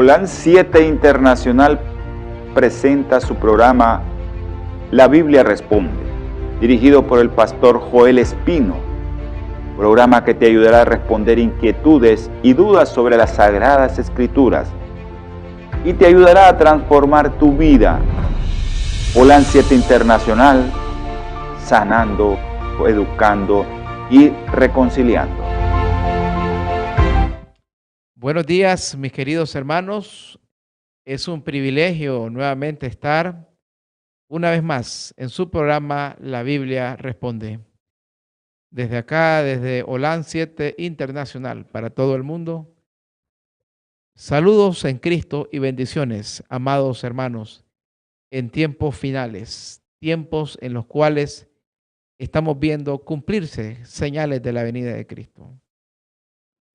Holan 7 Internacional presenta su programa La Biblia Responde, dirigido por el pastor Joel Espino, programa que te ayudará a responder inquietudes y dudas sobre las Sagradas Escrituras y te ayudará a transformar tu vida. Holan 7 Internacional, sanando, educando y reconciliando. Buenos días, mis queridos hermanos. Es un privilegio nuevamente estar una vez más en su programa La Biblia Responde. Desde acá, desde Holan 7 Internacional, para todo el mundo. Saludos en Cristo y bendiciones, amados hermanos, en tiempos finales, tiempos en los cuales estamos viendo cumplirse señales de la venida de Cristo.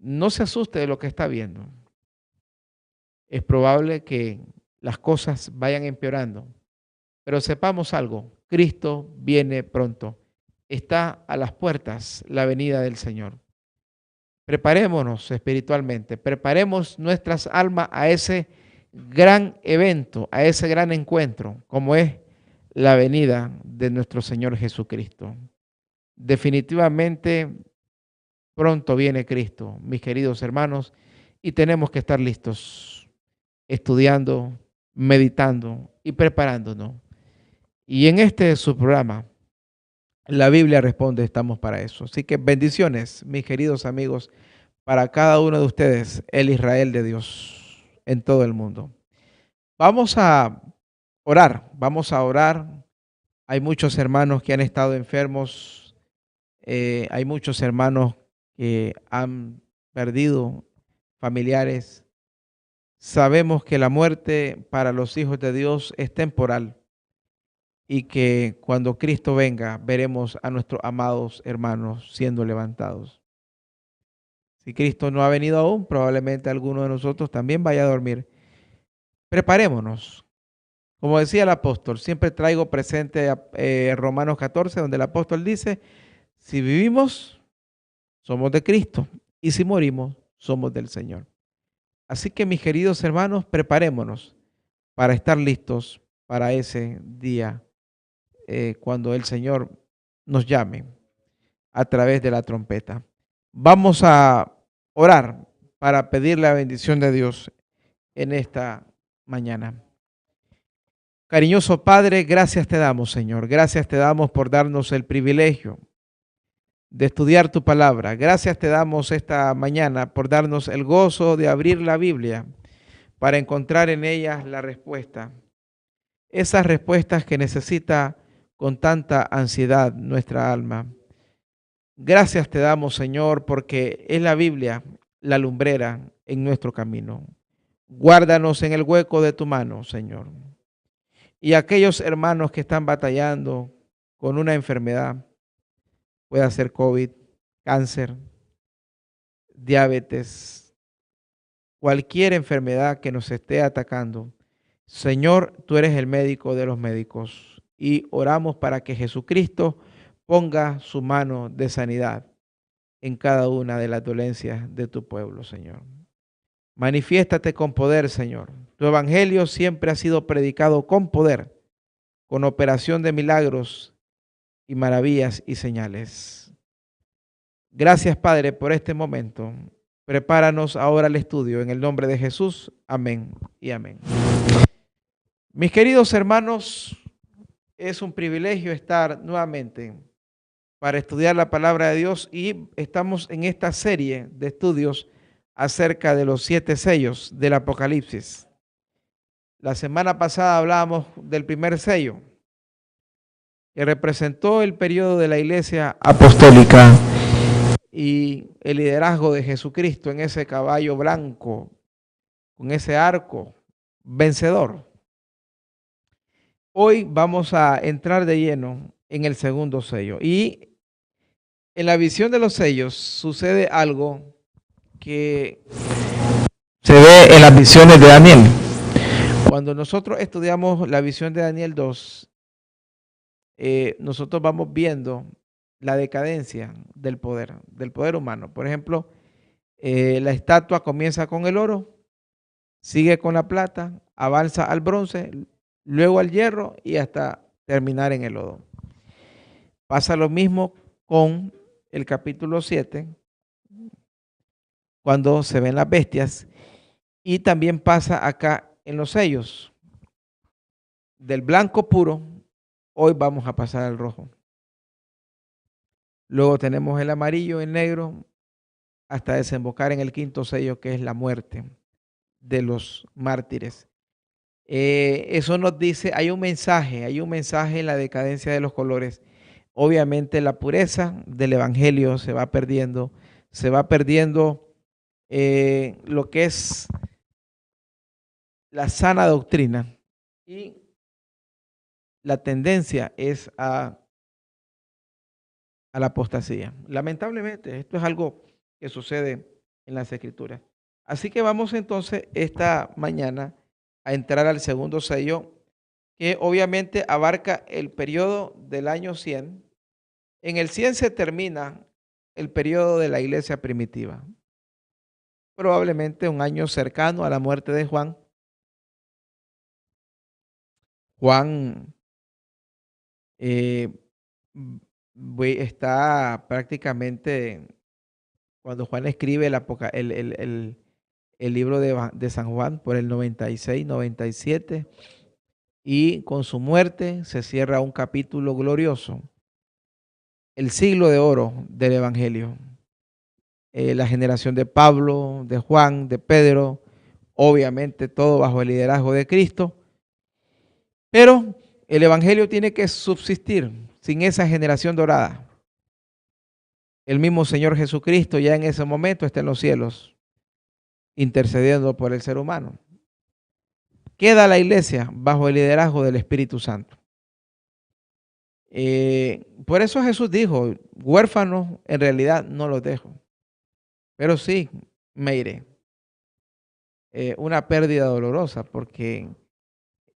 No se asuste de lo que está viendo. Es probable que las cosas vayan empeorando, pero sepamos algo, Cristo viene pronto. Está a las puertas la venida del Señor. Preparémonos espiritualmente, preparemos nuestras almas a ese gran evento, a ese gran encuentro, como es la venida de nuestro Señor Jesucristo. Definitivamente pronto viene Cristo, mis queridos hermanos, y tenemos que estar listos, estudiando, meditando y preparándonos. Y en este su programa, La Biblia Responde, estamos para eso. Así que bendiciones, mis queridos amigos, para cada uno de ustedes, el Israel de Dios en todo el mundo. Vamos a orar. Hay muchos hermanos que han estado enfermos, hay muchos hermanos que han perdido familiares. Sabemos que la muerte para los hijos de Dios es temporal y que cuando Cristo venga veremos a nuestros amados hermanos siendo levantados. Si Cristo no ha venido aún, probablemente alguno de nosotros también vaya a dormir. Preparémonos. Como decía el apóstol, siempre traigo presente Romanos 14, donde el apóstol dice, si vivimos, somos de Cristo, y si morimos, somos del Señor. Así que, mis queridos hermanos, preparémonos para estar listos para ese día cuando el Señor nos llame a través de la trompeta. Vamos a orar para pedir la bendición de Dios en esta mañana. Cariñoso Padre, gracias te damos, Señor. Gracias te damos por darnos el privilegio de estudiar tu palabra. Gracias te damos esta mañana por darnos el gozo de abrir la Biblia para encontrar en ella la respuesta. Esas respuestas que necesita con tanta ansiedad nuestra alma. Gracias te damos, Señor, porque es la Biblia la lumbrera en nuestro camino. Guárdanos en el hueco de tu mano, Señor. Y aquellos hermanos que están batallando con una enfermedad, puede ser COVID, cáncer, diabetes, cualquier enfermedad que nos esté atacando. Señor, tú eres el médico de los médicos y oramos para que Jesucristo ponga su mano de sanidad en cada una de las dolencias de tu pueblo, Señor. Manifiéstate con poder, Señor. Tu evangelio siempre ha sido predicado con poder, con operación de milagros y maravillas y señales. Gracias, Padre, por este momento. Prepáranos ahora el estudio en el nombre de Jesús. Amén y amén. Mis queridos hermanos, es un privilegio estar nuevamente para estudiar la palabra de Dios y estamos en esta serie de estudios acerca de los 7 sellos del Apocalipsis. La semana pasada hablábamos del primer sello, que representó el periodo de la Iglesia apostólica y el liderazgo de Jesucristo en ese caballo blanco, con ese arco vencedor. Hoy vamos a entrar de lleno en el segundo sello. Y en la visión de los sellos sucede algo que se ve en las visiones de Daniel. Cuando nosotros estudiamos la visión de Daniel 2, nosotros vamos viendo la decadencia del poder humano. Por ejemplo, la estatua comienza con el oro, sigue con la plata, avanza al bronce, luego al hierro y hasta terminar en el lodo. Pasa lo mismo con el capítulo 7, cuando se ven las bestias, y también pasa acá en los sellos. Del blanco puro, hoy vamos a pasar al rojo. Luego tenemos el amarillo, el negro, hasta desembocar en el quinto sello, que es la muerte de los mártires. Eso nos dice, hay un mensaje en la decadencia de los colores. Obviamente la pureza del evangelio se va perdiendo lo que es la sana doctrina, y la tendencia es a la apostasía. Lamentablemente, esto es algo que sucede en las escrituras. Así que vamos entonces esta mañana a entrar al segundo sello, que obviamente abarca el periodo del año 100. En el 100 se termina el periodo de la iglesia primitiva. Probablemente un año cercano a la muerte de Juan. Juan está prácticamente, cuando Juan escribe el libro de San Juan, por el 96, 97, y con su muerte se cierra un capítulo glorioso, el siglo de oro del evangelio. La generación de Pablo, de Juan, de Pedro, obviamente todo bajo el liderazgo de Cristo, pero el evangelio tiene que subsistir sin esa generación dorada. El mismo Señor Jesucristo ya en ese momento está en los cielos, intercediendo por el ser humano. Queda la iglesia bajo el liderazgo del Espíritu Santo. Por eso Jesús dijo, huérfanos en realidad no los dejo, pero sí me iré. Una pérdida dolorosa, porque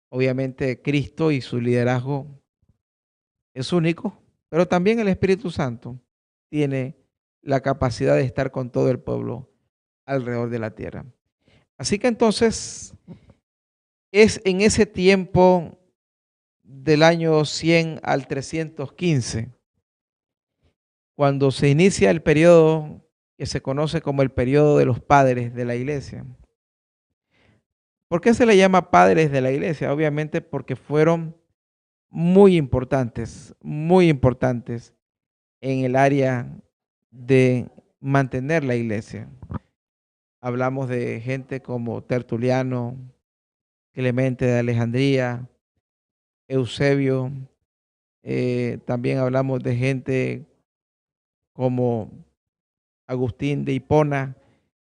obviamente Cristo y su liderazgo es único, pero también el Espíritu Santo tiene la capacidad de estar con todo el pueblo alrededor de la tierra. Así que entonces es en ese tiempo del año 100 al 315 cuando se inicia el periodo que se conoce como el periodo de los padres de la iglesia. ¿Por qué se le llama padres de la iglesia? Obviamente porque fueron muy importantes en el área de mantener la iglesia. Hablamos de gente como Tertuliano, Clemente de Alejandría, Eusebio. También hablamos de gente como Agustín de Hipona,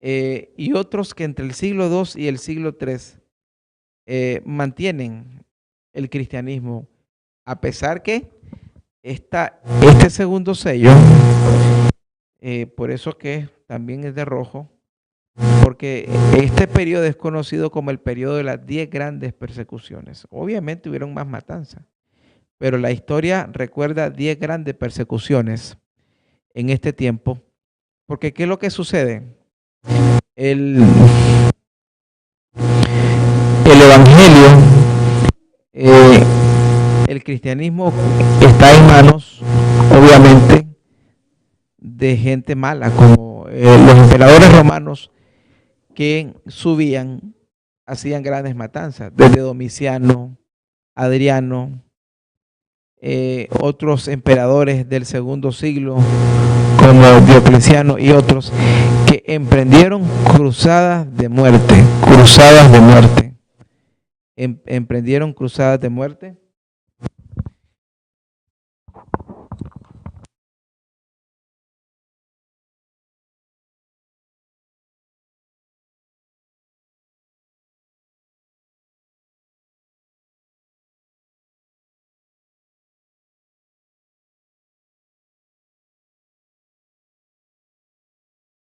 y otros que entre el siglo II y el siglo III mantienen el cristianismo, a pesar que este segundo sello, por eso que también es de rojo, porque este periodo es conocido como el periodo de las 10 grandes persecuciones. Obviamente hubieron más matanzas, pero la historia recuerda 10 grandes persecuciones en este tiempo, porque ¿qué es lo que sucede? El evangelio, el cristianismo está en manos, obviamente, de gente mala, como los emperadores romanos, que subían, hacían grandes matanzas, desde Domiciano, Adriano, otros emperadores del segundo siglo, como Diocleciano y otros, que emprendieron cruzadas de muerte, emprendieron cruzadas de muerte.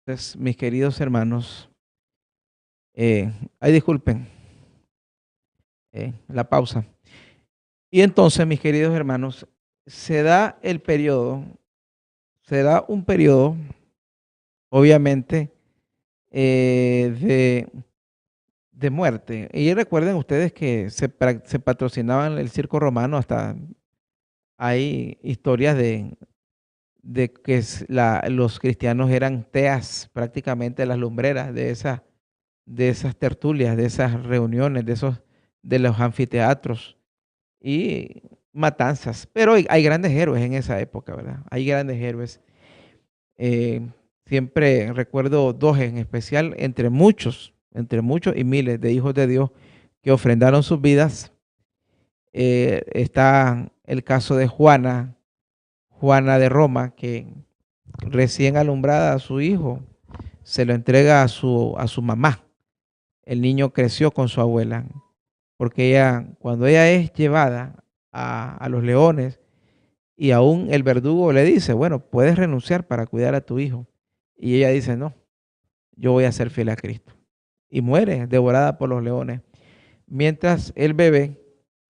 Entonces, mis queridos hermanos, disculpen la pausa. Y entonces, mis queridos hermanos, se da un periodo, obviamente, de muerte. Y recuerden ustedes que se patrocinaban el circo romano, hasta hay historias de que los cristianos eran teas, prácticamente las lumbreras de esas tertulias, de esas reuniones, de los anfiteatros y matanzas. Pero hay grandes héroes en esa época, ¿verdad? Hay grandes héroes. Eh, Siempre recuerdo dos en especial, entre muchos y miles de hijos de Dios que ofrendaron sus vidas. Está el caso de Juana de Roma, que recién alumbrada a su hijo, se lo entrega a su mamá. El niño creció con su abuela, porque cuando ella es llevada a los leones, y aún el verdugo le dice, bueno, puedes renunciar para cuidar a tu hijo. Y ella dice, no, yo voy a ser fiel a Cristo. Y muere devorada por los leones, mientras el bebé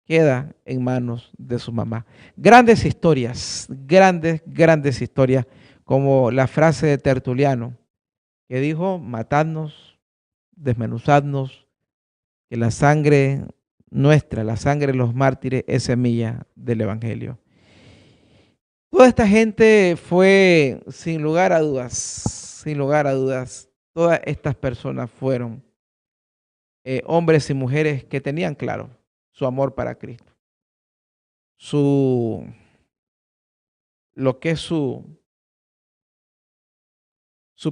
queda en manos de su mamá. Grandes historias, grandes historias, como la frase de Tertuliano, que dijo, matadnos, desmenuzadnos, que la sangre nuestra, la sangre de los mártires, es semilla del Evangelio. Toda esta gente fue, sin lugar a dudas, todas estas personas fueron hombres y mujeres que tenían claro su amor para Cristo, su, lo que es su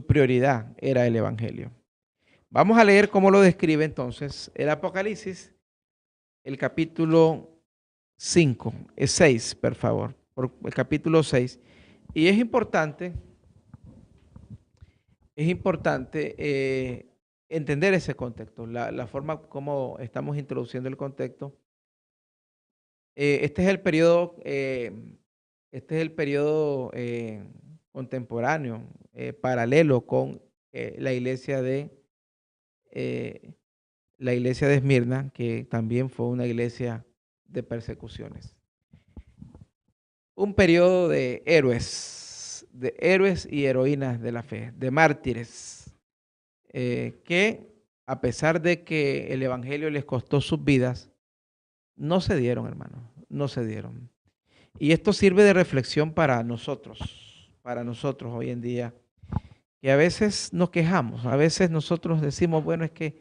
prioridad era el Evangelio. Vamos a leer cómo lo describe entonces el Apocalipsis, el capítulo 5, 6, por favor, por el capítulo 6. Y es importante entender ese contexto, la forma como estamos introduciendo el contexto. Este es el periodo, contemporáneo, paralelo con la iglesia eh, la iglesia de Esmirna, que también fue una iglesia de persecuciones. Un periodo de héroes y heroínas de la fe, de mártires, que a pesar de que el Evangelio les costó sus vidas, no se dieron, hermanos, no se dieron. Y esto sirve de reflexión para nosotros hoy en día, que a veces nos quejamos, a veces nosotros decimos, bueno, es que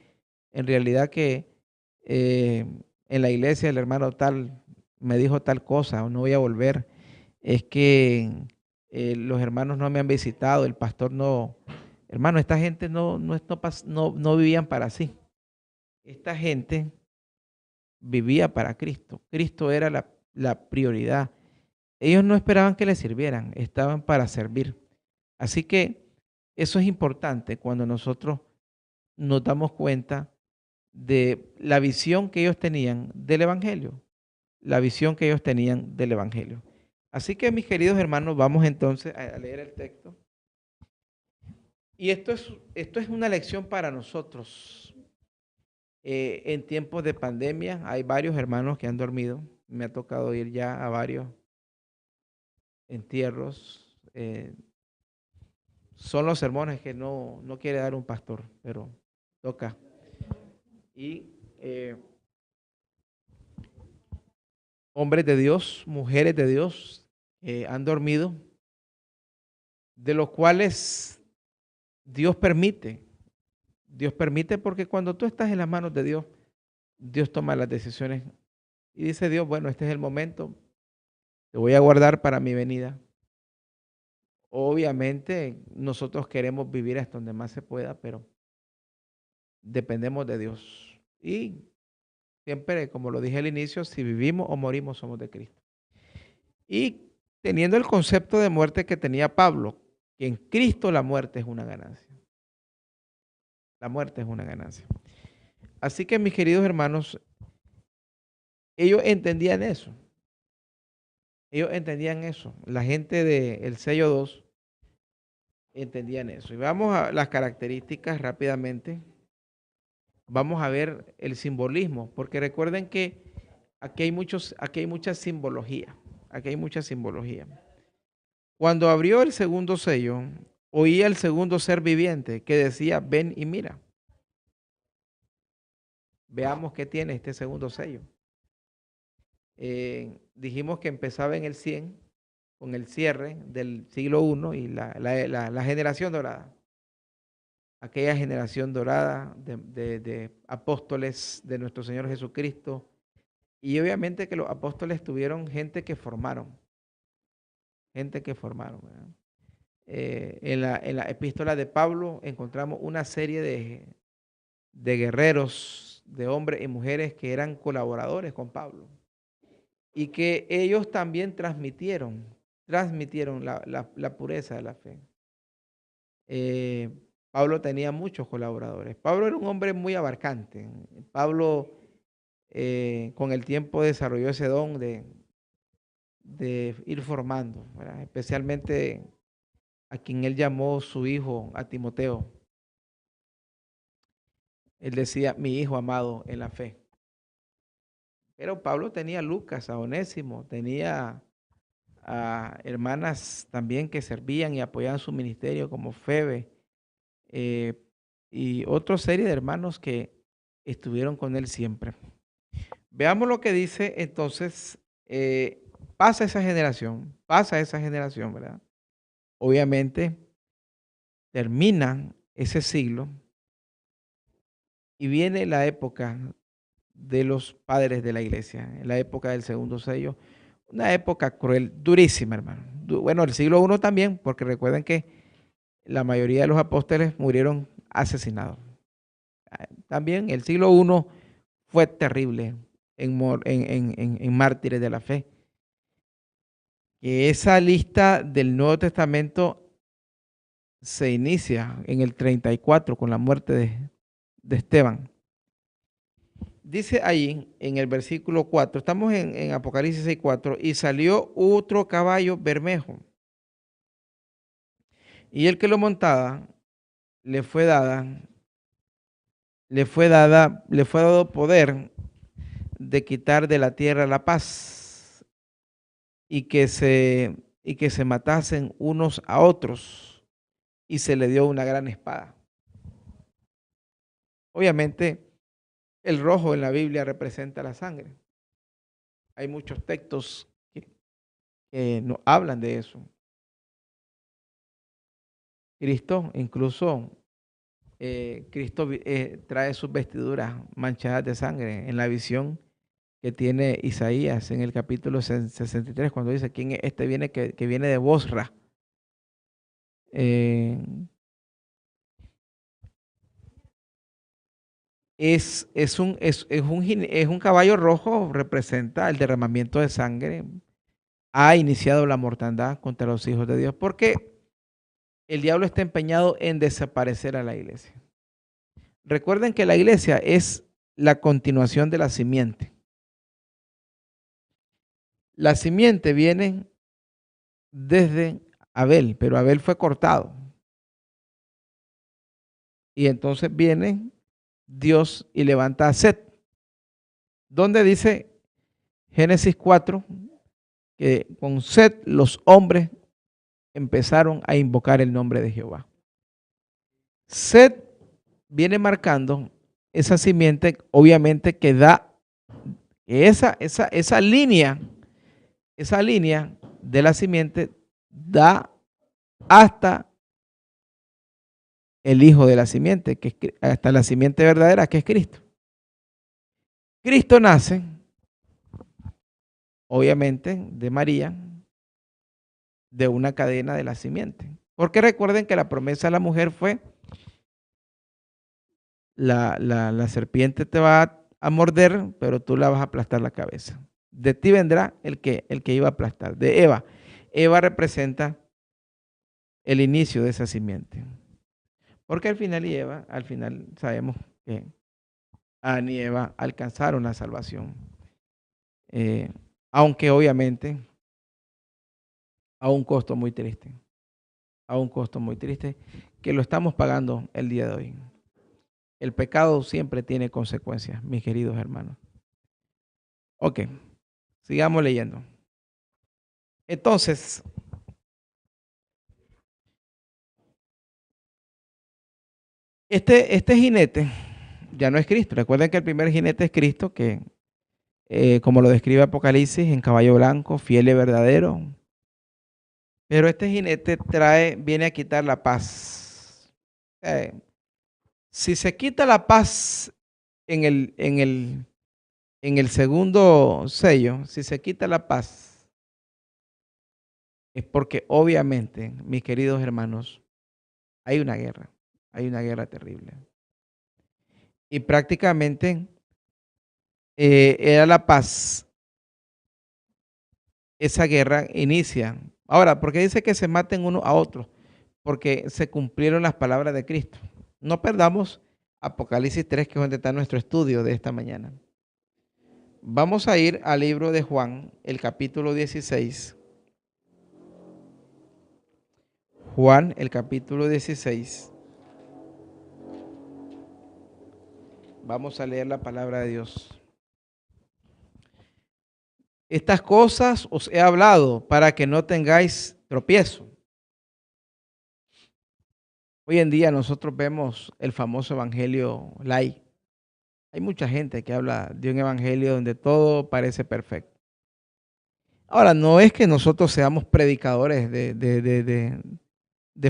en realidad que en la iglesia el hermano tal me dijo tal cosa o no voy a volver, es que los hermanos no me han visitado, el pastor no, hermano, esta gente no vivían para sí, esta gente vivía para Cristo, Cristo era la prioridad. Ellos no esperaban que les sirvieran, estaban para servir. Así que eso es importante cuando nosotros nos damos cuenta de la visión que ellos tenían del Evangelio, la visión que ellos tenían del Evangelio. Así que, mis queridos hermanos, vamos entonces a leer el texto. Y esto es una lección para nosotros. En tiempos de pandemia hay varios hermanos que han dormido. Me ha tocado ir ya a varios entierros. Son los sermones que no quiere dar un pastor, pero toca. Y hombres de Dios, mujeres de Dios, han dormido, de los cuales Dios permite porque cuando tú estás en las manos de Dios, Dios toma las decisiones y dice Dios, bueno, este es el momento, te voy a guardar para mi venida. Obviamente nosotros queremos vivir hasta donde más se pueda, pero dependemos de Dios. Y siempre, como lo dije al inicio, si vivimos o morimos, somos de Cristo. Y teniendo el concepto de muerte que tenía Pablo, que en Cristo la muerte es una ganancia. La muerte es una ganancia. Así que, mis queridos hermanos, ellos entendían eso. Ellos entendían eso. La gente del sello 2 entendían eso. Y vamos a las características rápidamente. Vamos a ver el simbolismo, porque recuerden que aquí hay mucha simbología. Aquí hay mucha simbología. Cuando abrió el segundo sello, oía el segundo ser viviente que decía, ven y mira. Veamos qué tiene este segundo sello. Dijimos que empezaba en el 100, con el cierre del siglo I y la generación dorada. Aquella generación dorada de apóstoles de nuestro Señor Jesucristo. Y obviamente que los apóstoles tuvieron gente que formaron. ¿Verdad? En la epístola de Pablo encontramos una serie de guerreros, de hombres y mujeres que eran colaboradores con Pablo y que ellos también transmitieron la pureza de la fe. Pablo tenía muchos colaboradores. Pablo era un hombre muy abarcante. Pablo con el tiempo desarrolló ese don de ir formando, ¿verdad? Especialmente a quien él llamó su hijo, a Timoteo. Él decía, mi hijo amado en la fe. Pero Pablo tenía a Lucas, a Onésimo, tenía a hermanas también que servían y apoyaban su ministerio como Febe y otra serie de hermanos que estuvieron con él siempre. Veamos lo que dice entonces, pasa esa generación, ¿verdad? Obviamente termina ese siglo y viene la época de los padres de la iglesia, en la época del segundo sello, una época cruel, durísima, hermano. Bueno, el siglo I también, porque recuerden que la mayoría de los apóstoles murieron asesinados. También el siglo I fue terrible en mártires de la fe. Que esa lista del Nuevo Testamento se inicia en el 34 con la muerte de Esteban. Dice ahí en el versículo 4, estamos en Apocalipsis 6:4, y salió otro caballo bermejo, y el que lo montaba le fue dado poder de quitar de la tierra la paz y que se matasen unos a otros, y se le dio una gran espada. Obviamente, el rojo en la Biblia representa la sangre. Hay muchos textos que nos hablan de eso. Cristo, incluso, Cristo trae sus vestiduras manchadas de sangre en la visión que tiene Isaías en el capítulo 63, cuando dice, ¿quién es este que viene de Bosra? Es un caballo rojo, representa el derramamiento de sangre. Ha iniciado la mortandad contra los hijos de Dios, porque el diablo está empeñado en desaparecer a la iglesia. Recuerden que la iglesia es la continuación de la simiente. La simiente viene desde Abel, pero Abel fue cortado. Y entonces viene Dios y levanta a Set. Donde dice Génesis 4 que con Set los hombres empezaron a invocar el nombre de Jehová. Set viene marcando esa simiente, obviamente que da esa línea de la simiente da hasta el hijo de la simiente, que es hasta la simiente verdadera, que es Cristo. Cristo nace, obviamente, de María, de una cadena de la simiente. Porque recuerden que la promesa de la mujer fue, la serpiente te va a morder, pero tú la vas a aplastar la cabeza. De ti vendrá el que iba a aplastar, de Eva. Eva representa el inicio de esa simiente. Porque al final sabemos que Adán y Eva alcanzaron la salvación. Aunque obviamente a un costo muy triste. A un costo muy triste que lo estamos pagando el día de hoy. El pecado siempre tiene consecuencias, mis queridos hermanos. Ok, sigamos leyendo. Entonces, este jinete, ya no es Cristo. Recuerden que el primer jinete es Cristo, que como lo describe Apocalipsis, en caballo blanco, fiel y verdadero. Pero este jinete viene a quitar la paz. Si se quita la paz en el segundo sello, si se quita la paz, es porque obviamente, mis queridos hermanos, hay una guerra terrible. Y prácticamente era la paz. Esa guerra inicia. Ahora, ¿por qué dice que se maten uno a otro? Porque se cumplieron las palabras de Cristo. No perdamos Apocalipsis 3, que es donde está nuestro estudio de esta mañana. Vamos a ir al libro de Juan, el capítulo 16. Juan, el capítulo 16. Vamos a leer la palabra de Dios. Estas cosas os he hablado para que no tengáis tropiezo. Hoy en día nosotros vemos el famoso evangelio light. Hay mucha gente que habla de un evangelio donde todo parece perfecto. Ahora, no es que nosotros seamos predicadores de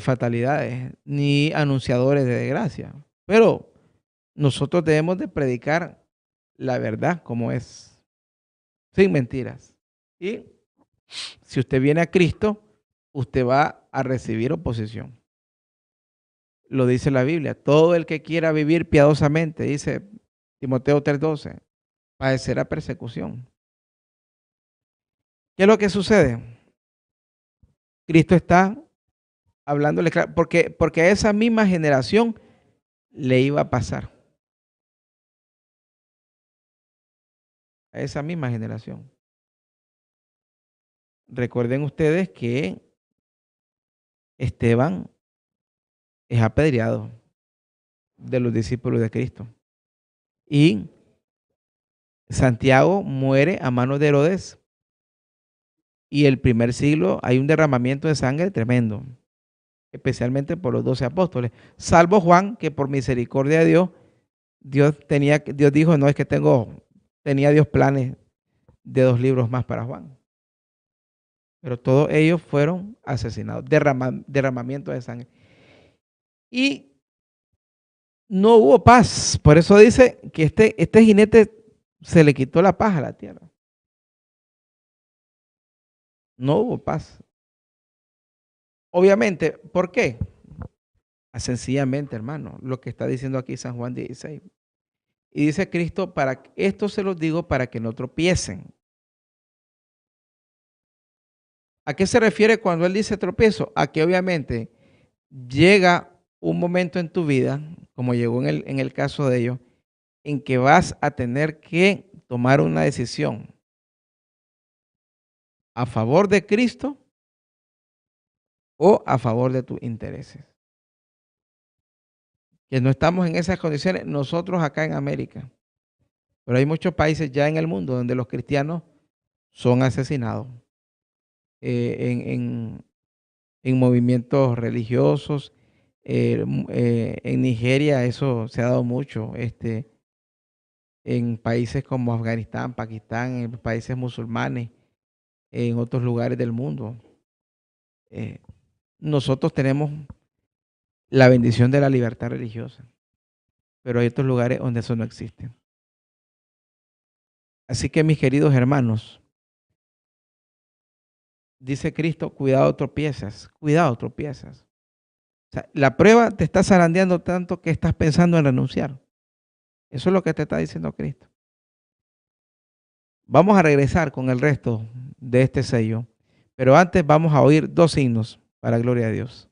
fatalidades, ni anunciadores de desgracia, pero nosotros debemos de predicar la verdad como es. Sin mentiras. Y si usted viene a Cristo, usted va a recibir oposición. Lo dice la Biblia. Todo el que quiera vivir piadosamente, dice Timoteo 3:12, padecerá persecución. ¿Qué es lo que sucede? Cristo está hablándole claro, porque a esa misma generación le iba a pasar. A esa misma generación. Recuerden ustedes que Esteban es apedreado de los discípulos de Cristo. Y Santiago muere a manos de Herodes. Y el primer siglo hay un derramamiento de sangre tremendo, especialmente por los 12 apóstoles. Salvo Juan, que por misericordia de Dios, Dios dijo, no, es que tenía Dios planes de 2 libros más para Juan. Pero todos ellos fueron asesinados, derramamiento de sangre. Y no hubo paz. Por eso dice que este jinete se le quitó la paz a la tierra. No hubo paz. Obviamente, ¿por qué? Sencillamente, hermano, lo que está diciendo aquí San Juan 16. Y dice Cristo, esto se los digo para que no tropiecen. ¿A qué se refiere cuando él dice tropiezo? A que obviamente llega un momento en tu vida, como llegó en el caso de ellos, en que vas a tener que tomar una decisión a favor de Cristo o a favor de tus intereses. Que no estamos en esas condiciones nosotros acá en América, pero hay muchos países ya en el mundo donde los cristianos son asesinados en movimientos religiosos. En Nigeria eso se ha dado mucho, en países como Afganistán, Pakistán, en países musulmanes, en otros lugares del mundo. Nosotros tenemos la bendición de la libertad religiosa, pero hay otros lugares donde eso no existe. Así que, mis queridos hermanos, dice Cristo, cuidado tropiezas, cuidado tropiezas. O sea, la prueba te está zarandeando tanto que estás pensando en renunciar. Eso es lo que te está diciendo Cristo. Vamos a regresar con el resto de este sello, pero antes vamos a oír 2 himnos para gloria a Dios.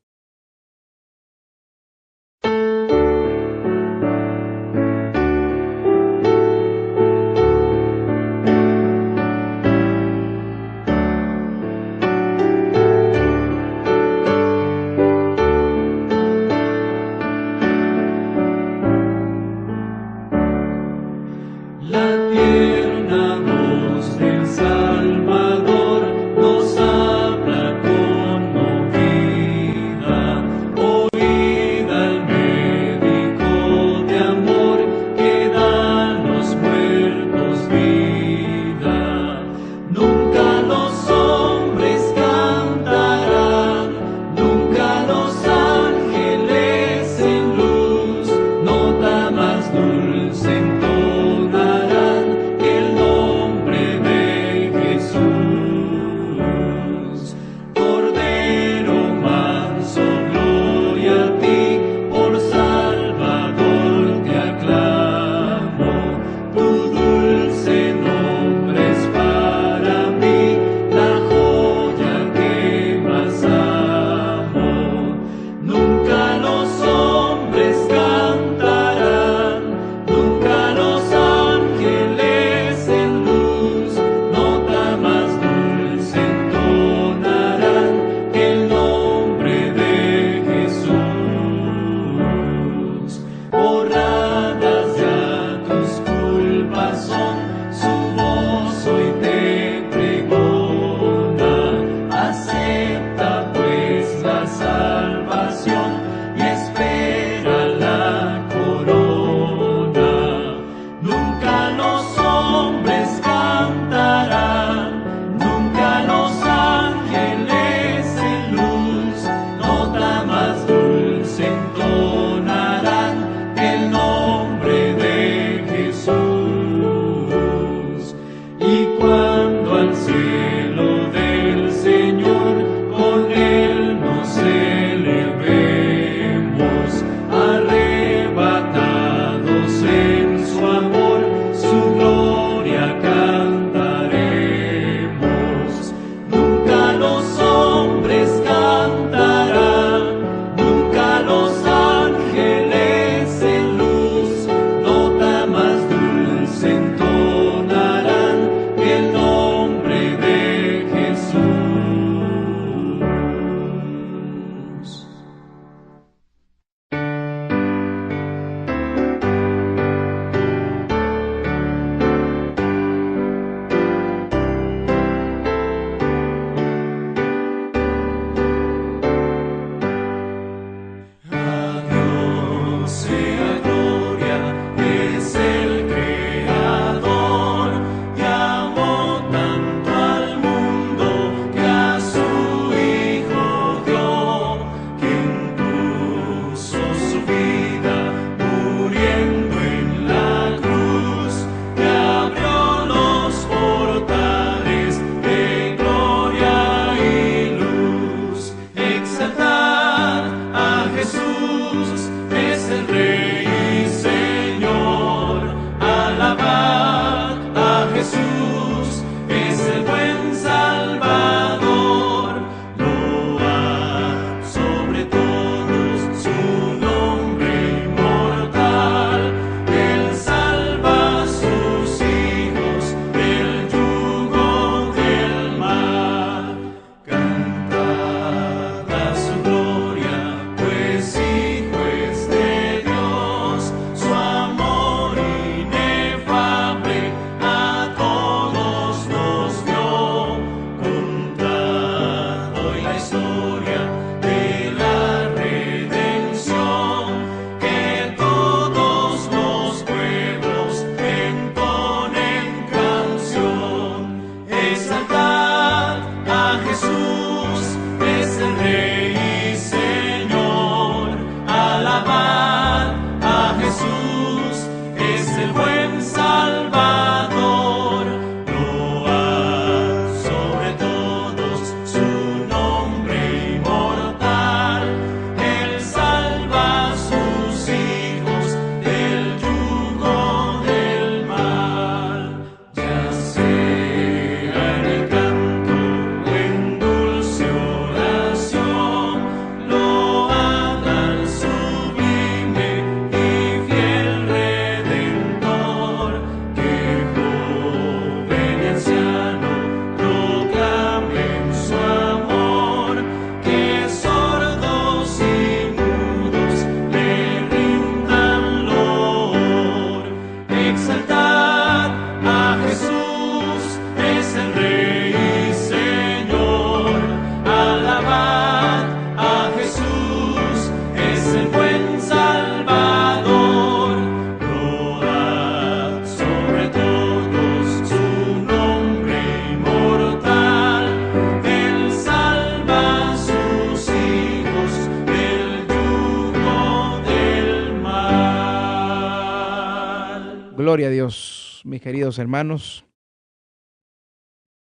Gloria a Dios, mis queridos hermanos.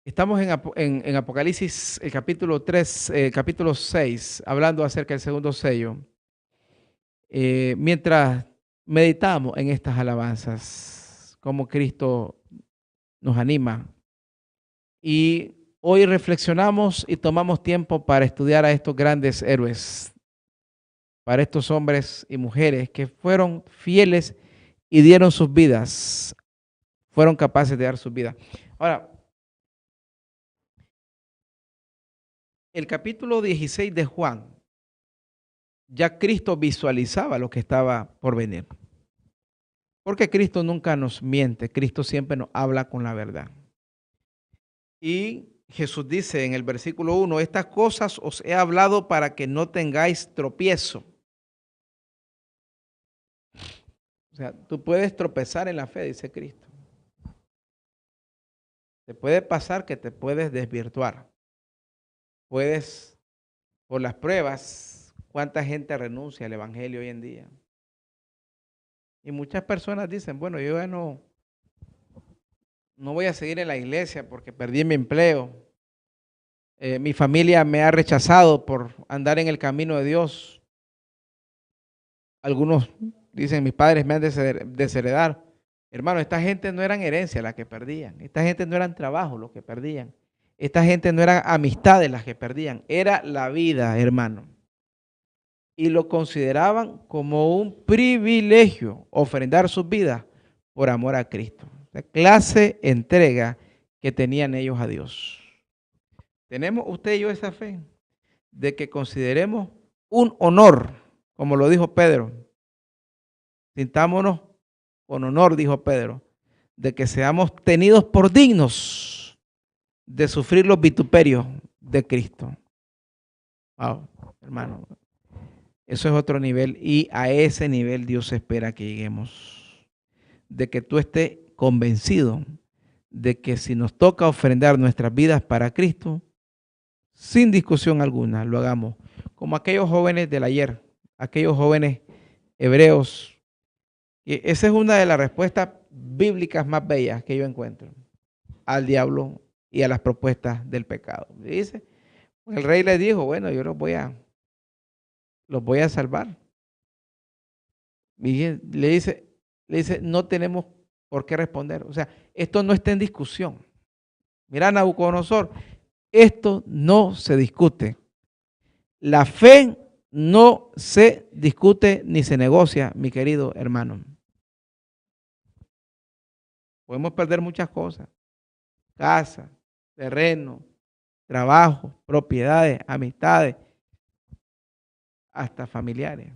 Estamos en Apocalipsis, el capítulo 3, capítulo 6, hablando acerca del segundo sello. Mientras meditamos en estas alabanzas, cómo Cristo nos anima. Y hoy reflexionamos y tomamos tiempo para estudiar a estos grandes héroes, para estos hombres y mujeres que fueron fieles y dieron sus vidas, fueron capaces de dar sus vidas. Ahora, el capítulo 16 de Juan, ya Cristo visualizaba lo que estaba por venir. Porque Cristo nunca nos miente, Cristo siempre nos habla con la verdad. Y Jesús dice en el versículo 1, estas cosas os he hablado para que no tengáis tropiezo. O sea, tú puedes tropezar en la fe, dice Cristo. Te puede pasar que te puedes desvirtuar. Puedes, por las pruebas, cuánta gente renuncia al evangelio hoy en día. Y muchas personas dicen, bueno, yo ya no voy a seguir en la iglesia porque perdí mi empleo. Mi familia me ha rechazado por andar en el camino de Dios. Algunos dicen, mis padres me han desheredado. Hermano, esta gente no eran herencia las que perdían. Esta gente no eran trabajo los que perdían. Esta gente no eran amistades las que perdían. Era la vida, hermano. Y lo consideraban como un privilegio ofrendar sus vidas por amor a Cristo. La clase entrega que tenían ellos a Dios. ¿Tenemos usted y yo esa fe de que consideremos un honor, como lo dijo Pedro? Sintámonos con honor, dijo Pedro, de que seamos tenidos por dignos de sufrir los vituperios de Cristo. Wow, hermano, eso es otro nivel y a ese nivel Dios espera que lleguemos. De que tú estés convencido de que si nos toca ofrendar nuestras vidas para Cristo, sin discusión alguna, lo hagamos. Como aquellos jóvenes del ayer, aquellos jóvenes hebreos. Y esa es una de las respuestas bíblicas más bellas que yo encuentro al diablo y a las propuestas del pecado. Dice, el rey le dijo, bueno, yo los voy a salvar. Y le dice, no tenemos por qué responder. O sea, esto no está en discusión. Mira, Nabucodonosor, esto no se discute. La fe no se discute ni se negocia, mi querido hermano. Podemos perder muchas cosas. Casa, terreno, trabajo, propiedades, amistades, hasta familiares,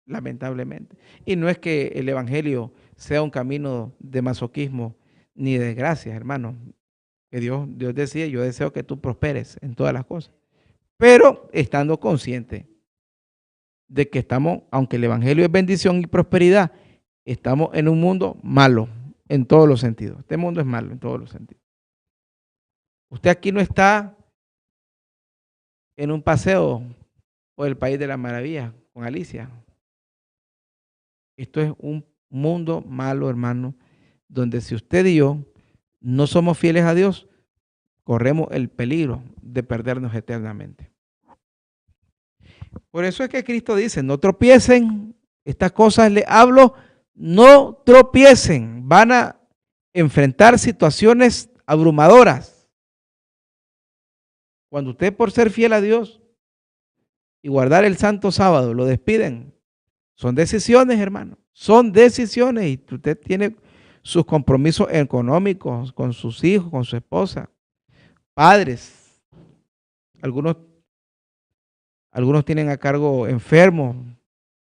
lamentablemente. Y no es que el evangelio sea un camino de masoquismo ni de desgracia, hermano. Que Dios decía, yo deseo que tú prosperes en todas las cosas. Pero estando consciente de que estamos, aunque el evangelio es bendición y prosperidad, estamos en un mundo malo en todos los sentidos. Este mundo es malo en todos los sentidos. Usted aquí no está en un paseo por el país de las maravillas con Alicia. Esto es un mundo malo, hermano, donde si usted y yo no somos fieles a Dios, corremos el peligro de perdernos eternamente. Por eso es que Cristo dice, no tropiecen, estas cosas les hablo, no tropiecen, van a enfrentar situaciones abrumadoras. Cuando usted por ser fiel a Dios y guardar el santo sábado lo despiden, son decisiones, hermano, son decisiones y usted tiene sus compromisos económicos con sus hijos, con su esposa, padres, algunos tienen a cargo enfermos,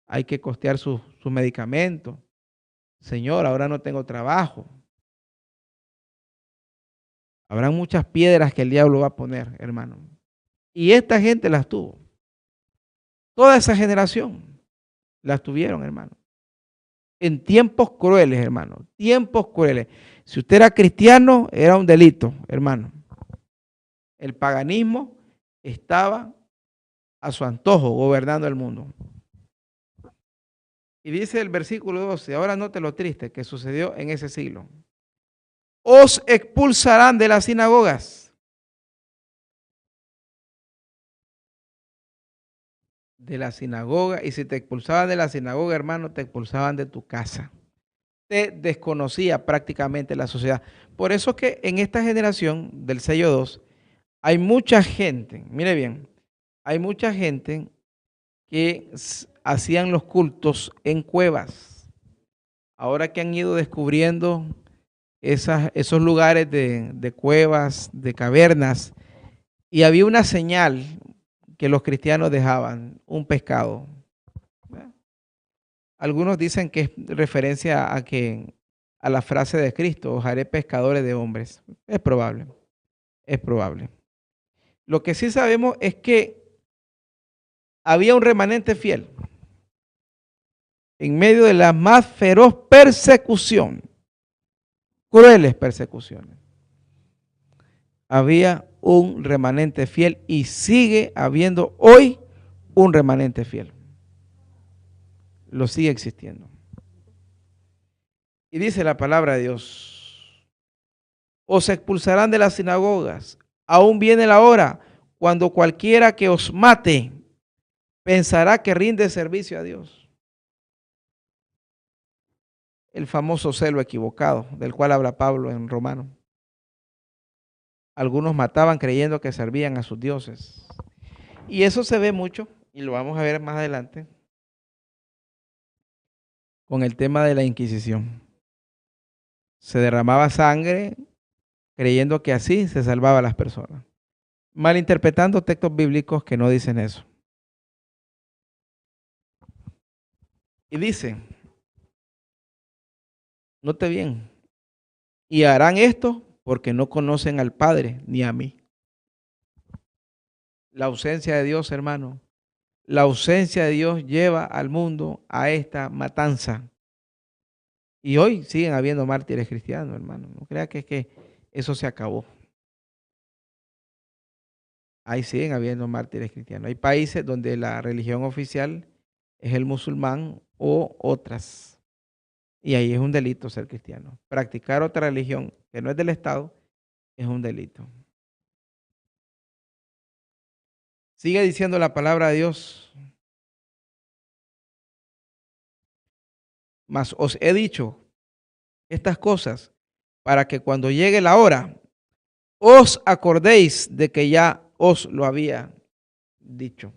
hay que costear sus medicamentos. Señor, ahora no tengo trabajo. Habrán muchas piedras que el diablo va a poner, hermano. Y esta gente las tuvo. Toda esa generación las tuvieron, hermano. En tiempos crueles, hermano. Tiempos crueles. Si usted era cristiano, era un delito, hermano. El paganismo estaba a su antojo gobernando el mundo. Y dice el versículo 12, ahora note lo triste que sucedió en ese siglo. Os expulsarán de las sinagogas. De la sinagoga. Y si te expulsaban de la sinagoga, hermano, te expulsaban de tu casa. Te desconocía prácticamente la sociedad. Por eso es que en esta generación del sello 2 hay mucha gente, mire bien, hay mucha gente que hacían los cultos en cuevas. Ahora que han ido descubriendo esos lugares de cuevas, de cavernas, y había una señal que los cristianos dejaban, un pescado. Algunos dicen que es referencia a la frase de Cristo, os haré pescadores de hombres. Es probable, es probable. Lo que sí sabemos es que había un remanente fiel en medio de la más feroz persecución, crueles persecuciones. Había un remanente fiel y sigue habiendo hoy un remanente fiel. Lo sigue existiendo. Y dice la palabra de Dios, os expulsarán de las sinagogas, aún viene la hora cuando cualquiera que os mate pensará que rinde servicio a Dios. El famoso celo equivocado, del cual habla Pablo en Romanos. Algunos mataban creyendo que servían a sus dioses. Y eso se ve mucho, y lo vamos a ver más adelante, con el tema de la Inquisición. Se derramaba sangre creyendo que así se salvaba a las personas, malinterpretando textos bíblicos que no dicen eso. Y dice, note bien, y harán esto porque no conocen al Padre ni a mí. La ausencia de Dios, hermano, la ausencia de Dios lleva al mundo a esta matanza. Y hoy siguen habiendo mártires cristianos, hermano. No crea que es que eso se acabó. Ahí siguen habiendo mártires cristianos. Hay países donde la religión oficial es el musulmán o otras. Y ahí es un delito ser cristiano. Practicar otra religión que no es del Estado es un delito. Sigue diciendo la palabra de Dios. Mas os he dicho estas cosas para que cuando llegue la hora os acordéis de que ya os lo había dicho.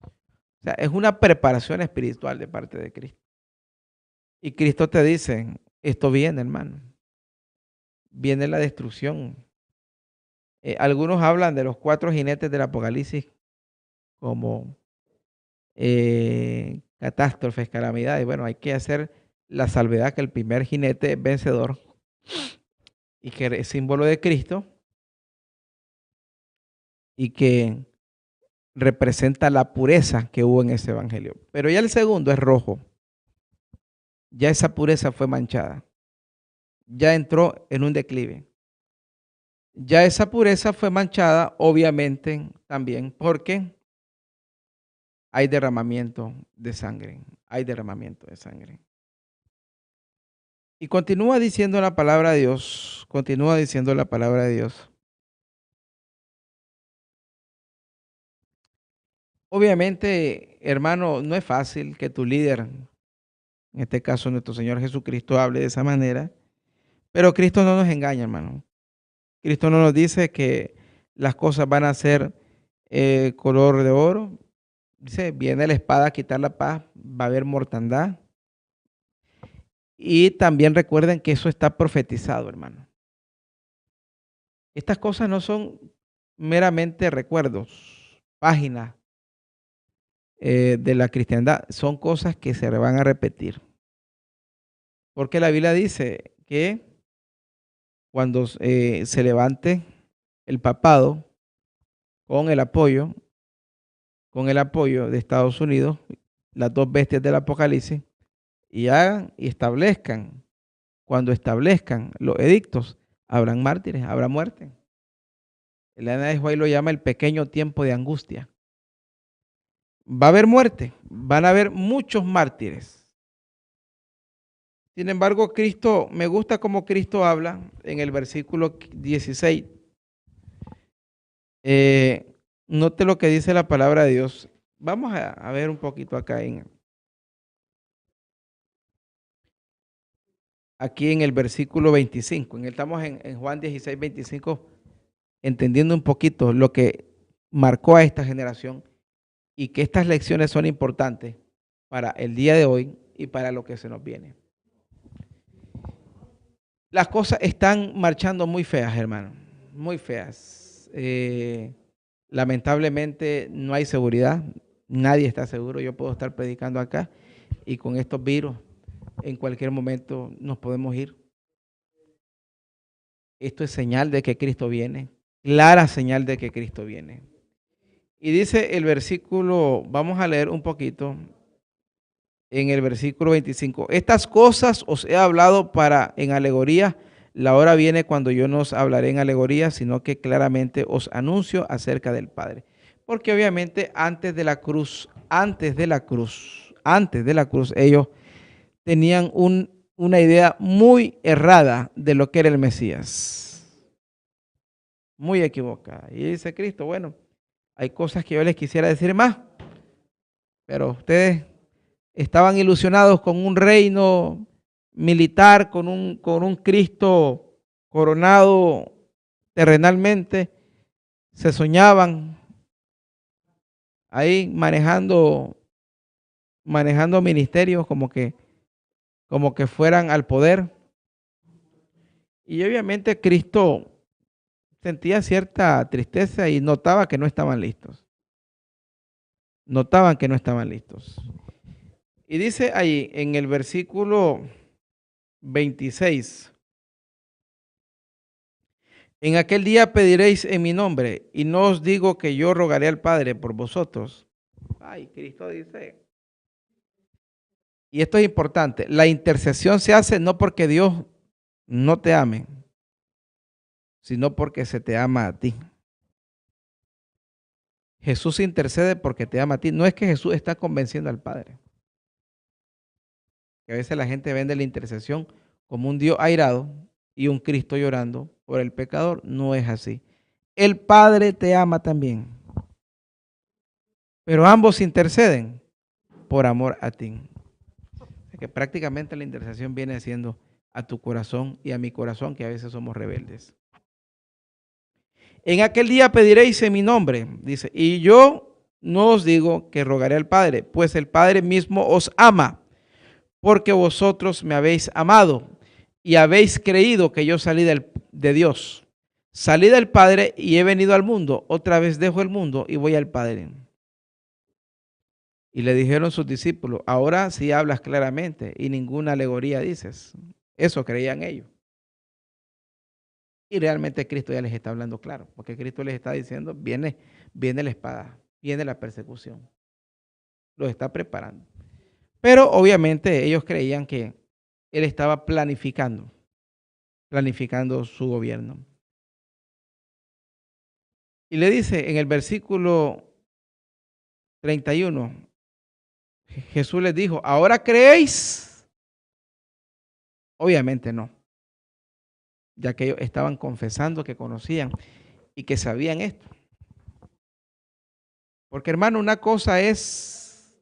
O sea, es una preparación espiritual de parte de Cristo. Y Cristo te dice, esto viene, hermano. Viene la destrucción. Algunos hablan de los 4 jinetes del Apocalipsis como catástrofes, calamidades. Bueno, hay que hacer la salvedad que el primer jinete es vencedor y que es símbolo de Cristo y que representa la pureza que hubo en ese evangelio. Pero ya el segundo es rojo. Ya esa pureza fue manchada. Ya entró en un declive. Ya esa pureza fue manchada, obviamente, también porque hay derramamiento de sangre. Hay derramamiento de sangre. Y continúa diciendo la palabra de Dios. Continúa diciendo la palabra de Dios. Obviamente, hermano, no es fácil que tu líder, en este caso nuestro Señor Jesucristo, hable de esa manera. Pero Cristo no nos engaña, hermano. Cristo no nos dice que las cosas van a ser color de oro. Dice, viene la espada a quitar la paz, va a haber mortandad. Y también recuerden que eso está profetizado, hermano. Estas cosas no son meramente recuerdos, páginas de la cristiandad. Son cosas que se van a repetir. Porque la Biblia dice que cuando se levante el papado con el apoyo de Estados Unidos, las 2 bestias del Apocalipsis, y hagan y establezcan, cuando establezcan los edictos, habrán mártires, habrá muerte. Elena de White lo llama el pequeño tiempo de angustia. Va a haber muerte, van a haber muchos mártires, Sin embargo, Cristo, me gusta cómo Cristo habla en el versículo 16. Note lo que dice la palabra de Dios. Vamos a ver un poquito acá aquí en el versículo 25. Estamos en Juan 16, 25, entendiendo un poquito lo que marcó a esta generación y que estas lecciones son importantes para el día de hoy y para lo que se nos viene. Las cosas están marchando muy feas, hermano, muy feas. Lamentablemente no hay seguridad, nadie está seguro. Yo puedo estar predicando acá y con estos virus en cualquier momento nos podemos ir. Esto es señal de que Cristo viene, clara señal de que Cristo viene. Y dice el versículo, vamos a leer un poquito, en el versículo 25, estas cosas os he hablado en alegoría, la hora viene cuando yo no os hablaré en alegoría, sino que claramente os anuncio acerca del Padre. Porque obviamente antes de la cruz, ellos tenían una idea muy errada de lo que era el Mesías, muy equivocada. Y dice Cristo, bueno, hay cosas que yo les quisiera decir más, pero ustedes estaban ilusionados con un reino militar, con un Cristo coronado terrenalmente, se soñaban ahí manejando ministerios como que fueran al poder. Y obviamente Cristo sentía cierta tristeza y notaba que no estaban listos. Notaban que no estaban listos. Y dice ahí en el versículo 26, en aquel día pediréis en mi nombre, y no os digo que yo rogaré al Padre por vosotros. Ay, Cristo dice. Y esto es importante, la intercesión se hace no porque Dios no te ame, sino porque se te ama a ti. Jesús intercede porque te ama a ti. No es que Jesús está convenciendo al Padre. Que a veces la gente vende la intercesión como un Dios airado y un Cristo llorando por el pecador. No es así. El Padre te ama también. Pero ambos interceden por amor a ti. Que prácticamente la intercesión viene siendo a tu corazón y a mi corazón, que a veces somos rebeldes. En aquel día pediréis en mi nombre, dice, y yo no os digo que rogaré al Padre, pues el Padre mismo os ama, porque vosotros me habéis amado y habéis creído que yo salí de Dios. Salí del Padre y he venido al mundo, otra vez dejo el mundo y voy al Padre. Y le dijeron sus discípulos, ahora sí hablas claramente y ninguna alegoría dices. Eso creían ellos. Y realmente Cristo ya les está hablando claro, porque Cristo les está diciendo, viene la espada, viene la persecución. Los está preparando. Pero obviamente ellos creían que Él estaba planificando su gobierno. Y le dice en el versículo 31, Jesús les dijo, ¿ahora creéis? Obviamente no, ya que ellos estaban confesando que conocían y que sabían esto. Porque hermano, una cosa es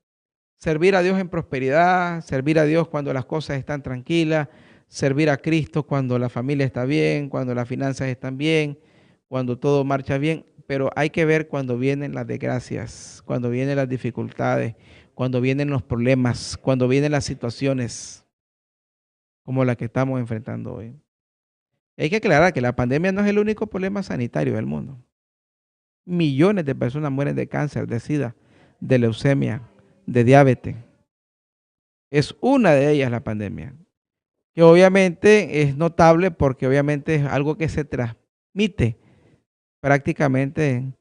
servir a Dios en prosperidad, servir a Dios cuando las cosas están tranquilas, servir a Cristo cuando la familia está bien, cuando las finanzas están bien, cuando todo marcha bien. Pero hay que ver cuando vienen las desgracias, cuando vienen las dificultades, cuando vienen los problemas, cuando vienen las situaciones como la que estamos enfrentando hoy. Hay que aclarar que la pandemia no es el único problema sanitario del mundo. Millones de personas mueren de cáncer, de sida, de leucemia, de diabetes. Es una de ellas la pandemia, que obviamente es notable porque obviamente es algo que se transmite prácticamente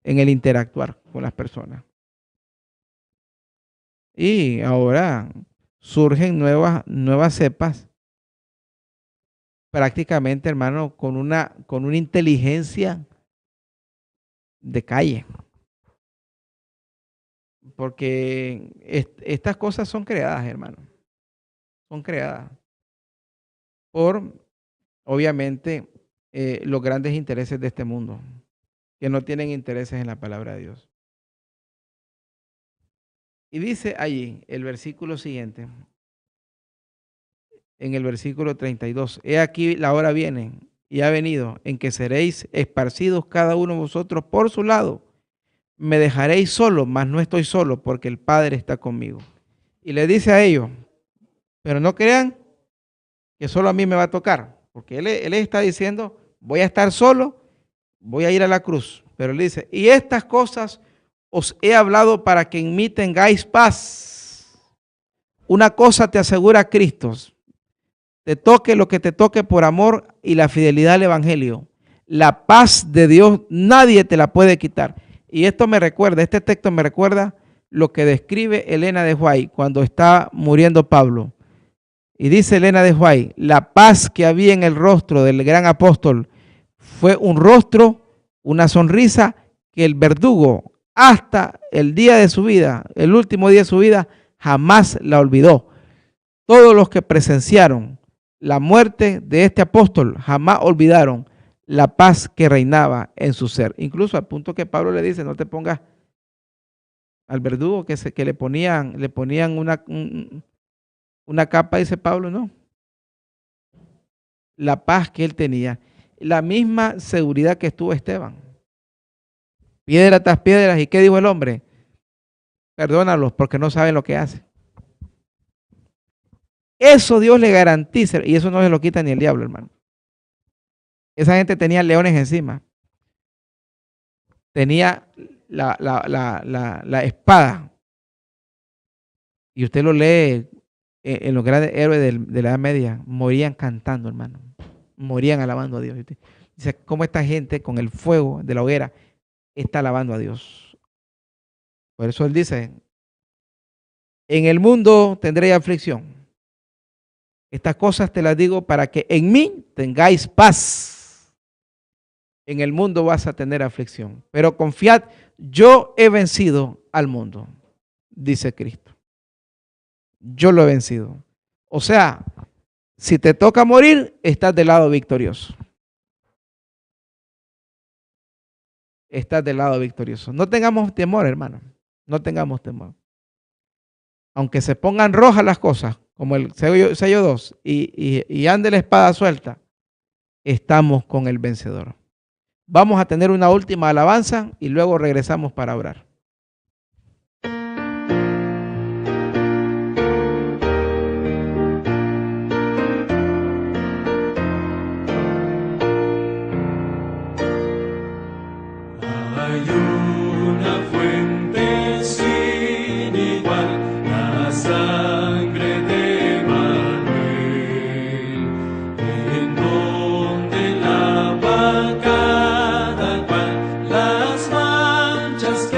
en el interactuar con las personas. Y ahora surgen nuevas cepas, prácticamente, hermano, con una inteligencia de calle. Porque estas cosas son creadas, hermano. son creadas por, obviamente, los grandes intereses de este mundo, que no tienen intereses en la palabra de Dios. Y dice allí el versículo siguiente, en el versículo 32, he aquí la hora viene y ha venido en que seréis esparcidos cada uno de vosotros por su lado. Me dejaréis solo, mas no estoy solo, porque el Padre está conmigo. Y le dice a ellos, pero no crean que solo a mí me va a tocar, porque él está diciendo, voy a estar solo, voy a ir a la cruz. Pero él dice, y estas cosas os he hablado para que en mí tengáis paz. Una cosa te asegura Cristo, te toque lo que te toque por amor y la fidelidad al Evangelio. La paz de Dios nadie te la puede quitar. Y esto me recuerda, este texto me recuerda lo que describe Elena de White cuando está muriendo Pablo. Y dice Elena de White, la paz que había en el rostro del gran apóstol fue un rostro, una sonrisa que el verdugo hasta el día de su vida, el último día de su vida, jamás la olvidó. Todos los que presenciaron la muerte de este apóstol jamás olvidaron la paz que reinaba en su ser. Incluso al punto que Pablo le dice, no te pongas al verdugo que le ponían una capa, dice Pablo, no. La paz que él tenía, la misma seguridad que estuvo Esteban. Piedra tras piedra, ¿y qué dijo el hombre? Perdónalos porque no saben lo que hacen. Eso Dios le garantiza, y eso no se lo quita ni el diablo, hermano. Esa gente tenía leones encima. Tenía la espada. Y usted lo lee en los grandes héroes de la Edad Media. Morían cantando, hermano. Morían alabando a Dios. Dice, cómo esta gente con el fuego de la hoguera está alabando a Dios. Por eso él dice, en el mundo tendréis aflicción. Estas cosas te las digo para que en mí tengáis paz. En el mundo vas a tener aflicción, pero confiad, yo he vencido al mundo, dice Cristo. Yo lo he vencido. O sea, si te toca morir, estás del lado victorioso. Estás del lado victorioso. No tengamos temor, hermano. No tengamos temor. Aunque se pongan rojas las cosas, como el sello 2, y ande la espada suelta, estamos con el vencedor. Vamos a tener una última alabanza y luego regresamos para orar. Hay una fuente sin igual, la sangre de Manuel, en donde lava cada cual las manchas que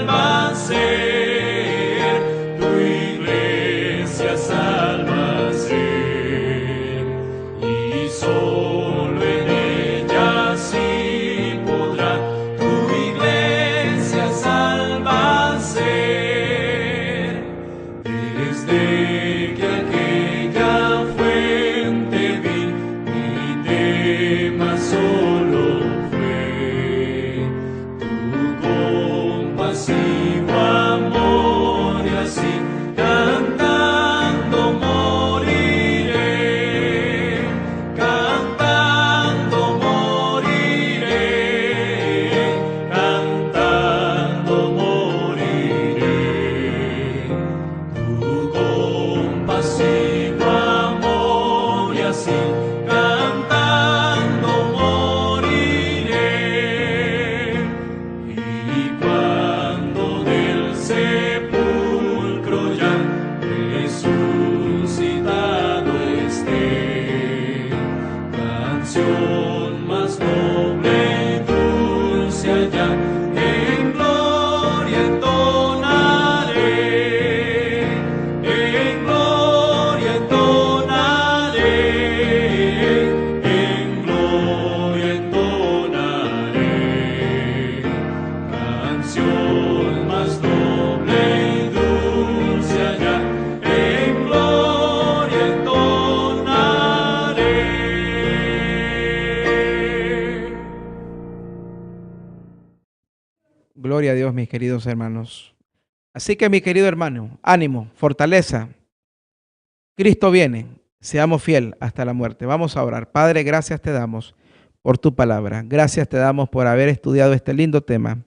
salva a ser, tu iglesia salva a ser, y solo en ella sí podrá tu iglesia salva a ser. Desde que aquella fuente vi, mi tema solo fue tu compasivo amor, y así cantando moriré, cantando moriré, cantando moriré. Tu compasivo amor, y así cantando moriré. Y cuando del sepulcro ya resucitado esté, canción más noble y dulce allá en gloria entonaré, en gloria entonaré, en gloria entonaré, canción más noble y dulce allá en gloria entonaré. Gloria a Dios, mis queridos hermanos. Así que, mi querido hermano, ánimo, fortaleza. Cristo viene. Seamos fiel hasta la muerte. Vamos a orar. Padre, gracias te damos por tu palabra. Gracias te damos por haber estudiado este lindo tema.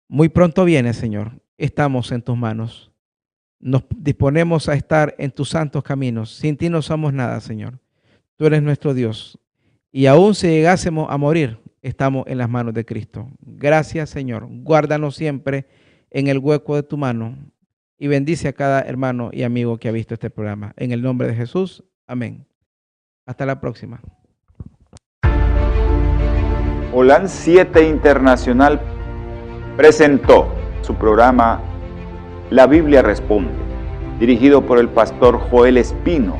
Muy pronto viene, Señor. Estamos en tus manos. Nos disponemos a estar en tus santos caminos. Sin ti no somos nada, Señor. Tú eres nuestro Dios. Y aún si llegásemos a morir, estamos en las manos de Cristo. Gracias, Señor. Guárdanos siempre en el hueco de tu mano y bendice a cada hermano y amigo que ha visto este programa. En el nombre de Jesús. Amén. Hasta la próxima. Holan 7 Internacional presentó su programa La Biblia Responde, dirigido por el pastor Joel Espino,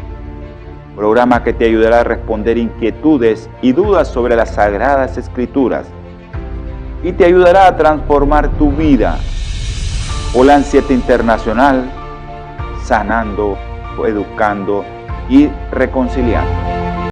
programa que te ayudará a responder inquietudes y dudas sobre las Sagradas Escrituras y te ayudará a transformar tu vida. Holan 7 Internacional, sanando, educando y reconciliando.